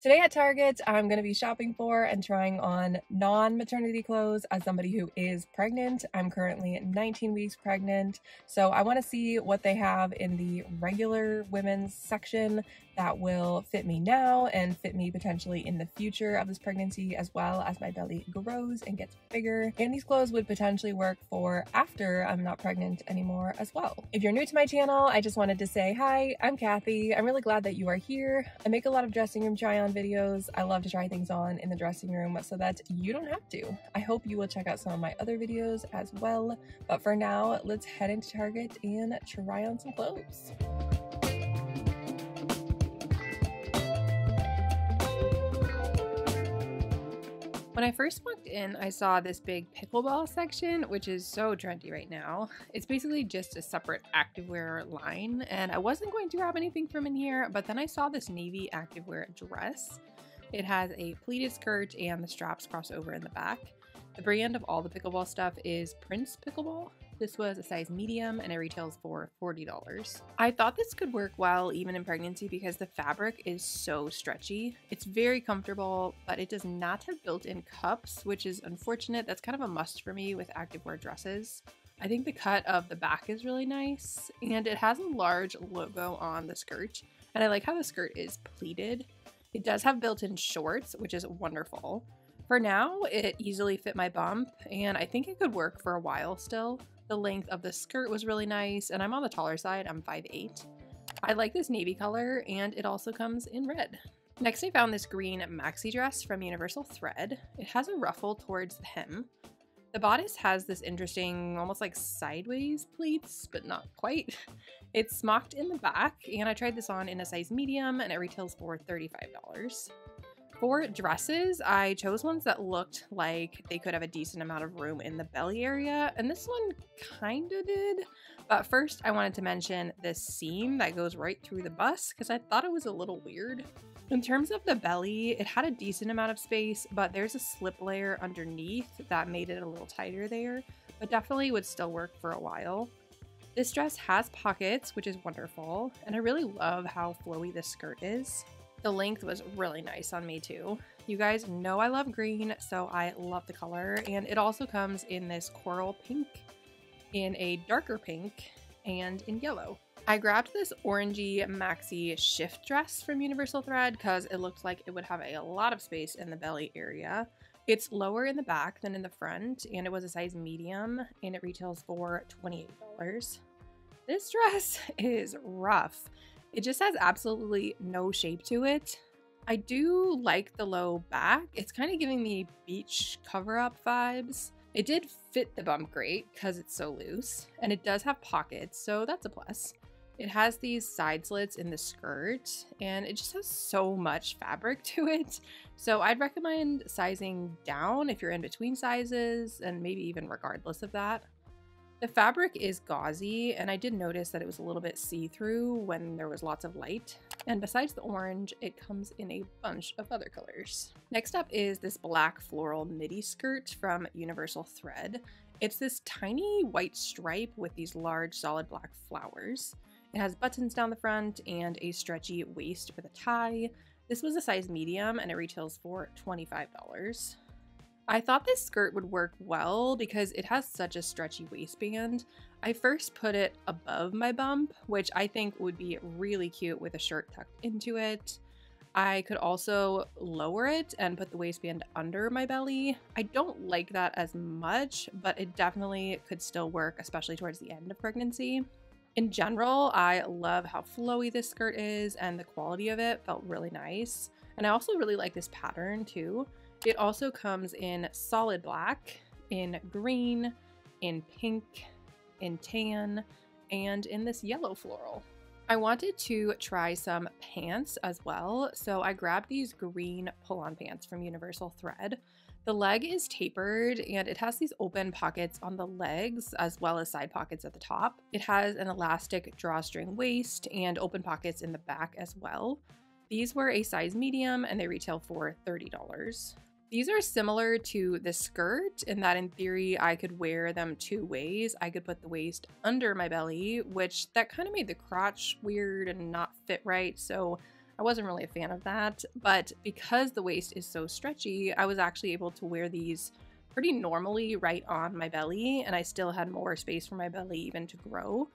Today at Target, I'm going to be shopping for and trying on non-maternity clothes as somebody who is pregnant. I'm currently 19 weeks pregnant, so I want to see what they have in the regular women's section that will fit me now and fit me potentially in the future of this pregnancy, as well as my belly grows and gets bigger. And these clothes would potentially work for after I'm not pregnant anymore as well. If you're new to my channel, I just wanted to say hi, I'm Kathy. I'm really glad that you are here. I make a lot of dressing room try-on videos. I love to try things on in the dressing room so that you don't have to. I hope you will check out some of my other videos as well. But for now, let's head into Target and try on some clothes. When I first walked in, I saw this big pickleball section, which is so trendy right now. It's basically just a separate activewear line, and I wasn't going to grab anything from in here, but then I saw this navy activewear dress. It has a pleated skirt and the straps cross over in the back. The brand of all the pickleball stuff is Prince Pickleball. This was a size medium and it retails for $40. I thought this could work well even in pregnancy because the fabric is so stretchy. It's very comfortable, but it does not have built-in cups, which is unfortunate. That's kind of a must for me with activewear dresses. I think the cut of the back is really nice, and it has a large logo on the skirt, and I like how the skirt is pleated. It does have built-in shorts, which is wonderful. For now, it easily fit my bump, and I think it could work for a while still. The length of the skirt was really nice, and I'm on the taller side, I'm 5'8". I like this navy color, and it also comes in red. Next, I found this green maxi dress from Universal Thread. It has a ruffle towards the hem. The bodice has this interesting, almost like sideways pleats, but not quite. It's smocked in the back, and I tried this on in a size medium, and it retails for $35. For dresses, I chose ones that looked like they could have a decent amount of room in the belly area, and this one kinda did. But first, I wanted to mention this seam that goes right through the bust because I thought it was a little weird. In terms of the belly, it had a decent amount of space, but there's a slip layer underneath that made it a little tighter there, but definitely would still work for a while. This dress has pockets, which is wonderful, and I really love how flowy this skirt is. The length was really nice on me too. You guys know I love green, so I love the color, and it also comes in this coral pink, in a darker pink, and in yellow. I grabbed this orangey maxi shift dress from Universal Thread because it looked like it would have a lot of space in the belly area. It's lower in the back than in the front, and it was a size medium, and it retails for $28. This dress is rough. It just has absolutely no shape to it. I do like the low back. It's kind of giving me beach cover-up vibes. It did fit the bump great because it's so loose, and it does have pockets, so that's a plus. It has these side slits in the skirt, and it just has so much fabric to it. So I'd recommend sizing down if you're in between sizes, and maybe even regardless of that. The fabric is gauzy, and I did notice that it was a little bit see-through when there was lots of light. And besides the orange, it comes in a bunch of other colors. Next up is this black floral midi skirt from Universal Thread. It's this tiny white stripe with these large solid black flowers. It has buttons down the front and a stretchy waist with a tie. This was a size medium, and it retails for $25. I thought this skirt would work well because it has such a stretchy waistband. I first put it above my bump, which I think would be really cute with a shirt tucked into it. I could also lower it and put the waistband under my belly. I don't like that as much, but it definitely could still work, especially towards the end of pregnancy. In general, I love how flowy this skirt is, and the quality of it felt really nice. And I also really like this pattern too. It also comes in solid black, in green, in pink, in tan, and in this yellow floral. I wanted to try some pants as well, so I grabbed these green pull-on pants from Universal Thread. The leg is tapered, and it has these open pockets on the legs as well as side pockets at the top. It has an elastic drawstring waist and open pockets in the back as well. These were a size medium, and they retail for $30. These are similar to the skirt in that in theory I could wear them two ways. I could put the waist under my belly, which that kind of made the crotch weird and not fit right, so I wasn't really a fan of that, but because the waist is so stretchy, I was actually able to wear these pretty normally right on my belly, and I still had more space for my belly even to grow.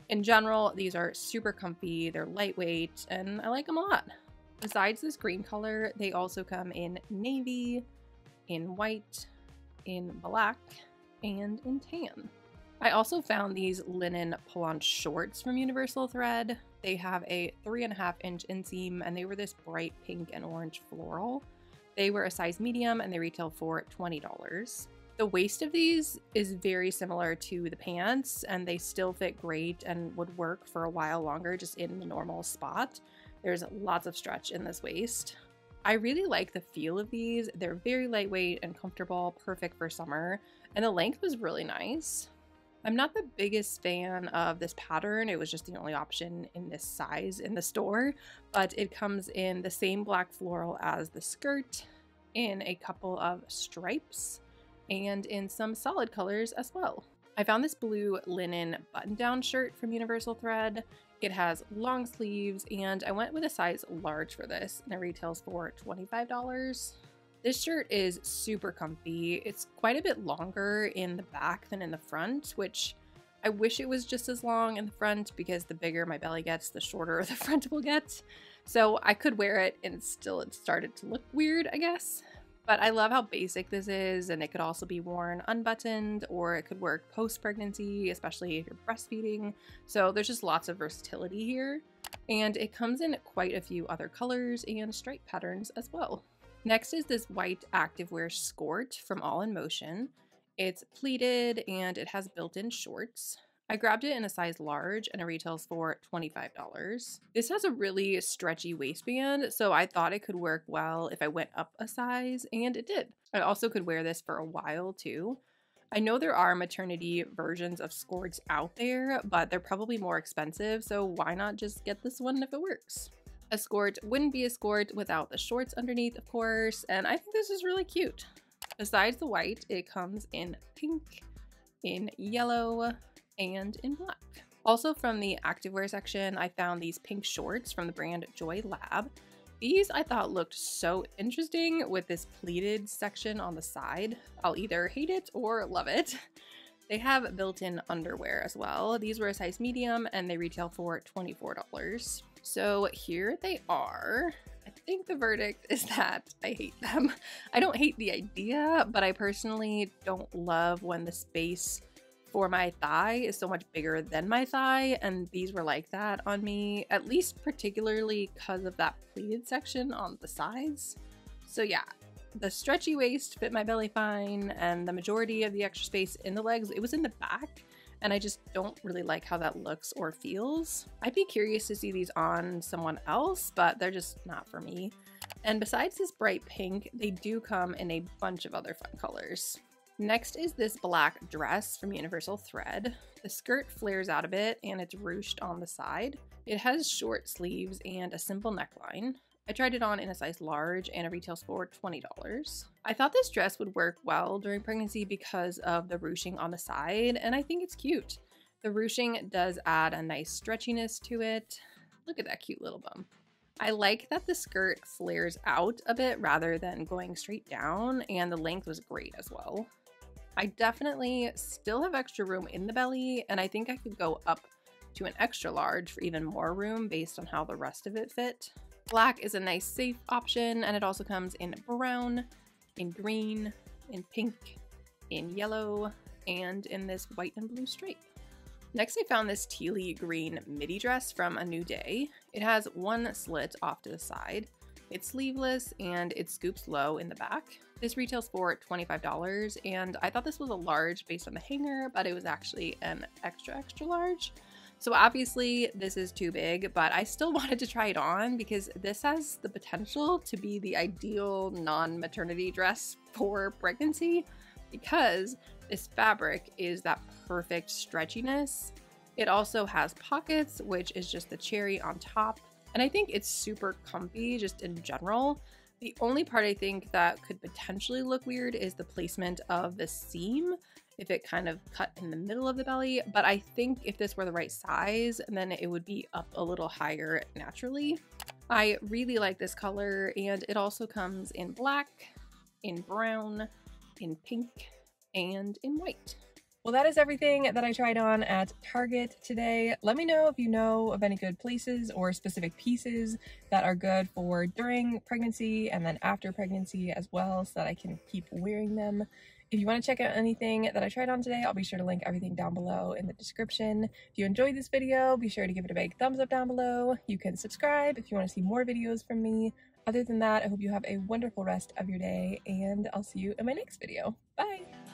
In general, these are super comfy, they're lightweight, and I like them a lot. Besides this green color, they also come in navy, in white, in black, and in tan. I also found these linen pull-on shorts from Universal Thread. They have a 3.5-inch inseam, and they were this bright pink and orange floral. They were a size medium, and they retail for $20. The waist of these is very similar to the pants, and they still fit great and would work for a while longer just in the normal spot. There's lots of stretch in this waist. I really like the feel of these. They're very lightweight and comfortable, perfect for summer, and the length was really nice. I'm not the biggest fan of this pattern. It was just the only option in this size in the store, but it comes in the same black floral as the skirt, in a couple of stripes, and in some solid colors as well. I found this blue linen button-down shirt from Universal Thread. It has long sleeves, and I went with a size large for this, and it retails for $25. This shirt is super comfy. It's quite a bit longer in the back than in the front, which I wish it was just as long in the front because the bigger my belly gets, the shorter the front will get. So I could wear it and still it started to look weird, I guess. But I love how basic this is, and it could also be worn unbuttoned, or it could work post-pregnancy, especially if you're breastfeeding. So there's just lots of versatility here. And it comes in quite a few other colors and stripe patterns as well. Next is this white activewear skort from All in Motion. It's pleated and it has built-in shorts. I grabbed it in a size large and it retails for $25. This has a really stretchy waistband, so I thought it could work well if I went up a size, and it did. I also could wear this for a while too. I know there are maternity versions of skorts out there, but they're probably more expensive, so why not just get this one if it works? A skort wouldn't be a skort without the shorts underneath, of course, and I think this is really cute. Besides the white, it comes in pink, in yellow, and in black. Also from the activewear section, I found these pink shorts from the brand Joy Lab. These I thought looked so interesting with this pleated section on the side. I'll either hate it or love it. They have built-in underwear as well. These were a size medium and they retail for $24. So here they are. I think the verdict is that I hate them. I don't hate the idea, but I personally don't love when the space for my thigh is so much bigger than my thigh, and these were like that on me, at least particularly because of that pleated section on the sides. So yeah, the stretchy waist fit my belly fine, and the majority of the extra space in the legs, it was in the back, and I just don't really like how that looks or feels. I'd be curious to see these on someone else, but they're just not for me. And besides this bright pink, they do come in a bunch of other fun colors. Next is this black dress from Universal Thread. The skirt flares out a bit and it's ruched on the side. It has short sleeves and a simple neckline. I tried it on in a size large and it retails for $20. I thought this dress would work well during pregnancy because of the ruching on the side, and I think it's cute. The ruching does add a nice stretchiness to it. Look at that cute little bum. I like that the skirt flares out a bit rather than going straight down, and the length was great as well. I definitely still have extra room in the belly, and I think I could go up to an extra large for even more room based on how the rest of it fit. Black is a nice safe option, and it also comes in brown, in green, in pink, in yellow, and in this white and blue stripe. Next, I found this tealy green midi dress from A New Day. It has one slit off to the side. It's sleeveless and it scoops low in the back. This retails for $25, and I thought this was a large based on the hanger, but it was actually an extra large. So obviously this is too big, but I still wanted to try it on because this has the potential to be the ideal non-maternity dress for pregnancy, because this fabric is that perfect stretchiness. It also has pockets, which is just the cherry on top. And I think it's super comfy just in general. The only part I think that could potentially look weird is the placement of the seam, if it kind of cut in the middle of the belly. But I think if this were the right size, then it would be up a little higher naturally. I really like this color, and it also comes in black, in brown, in pink, and in white. Well, that is everything that I tried on at Target today. Let me know if you know of any good places or specific pieces that are good for during pregnancy and then after pregnancy as well, so that I can keep wearing them. If you want to check out anything that I tried on today, I'll be sure to link everything down below in the description. If you enjoyed this video, be sure to give it a big thumbs up down below. You can subscribe if you want to see more videos from me. Other than that, I hope you have a wonderful rest of your day, and I'll see you in my next video. Bye!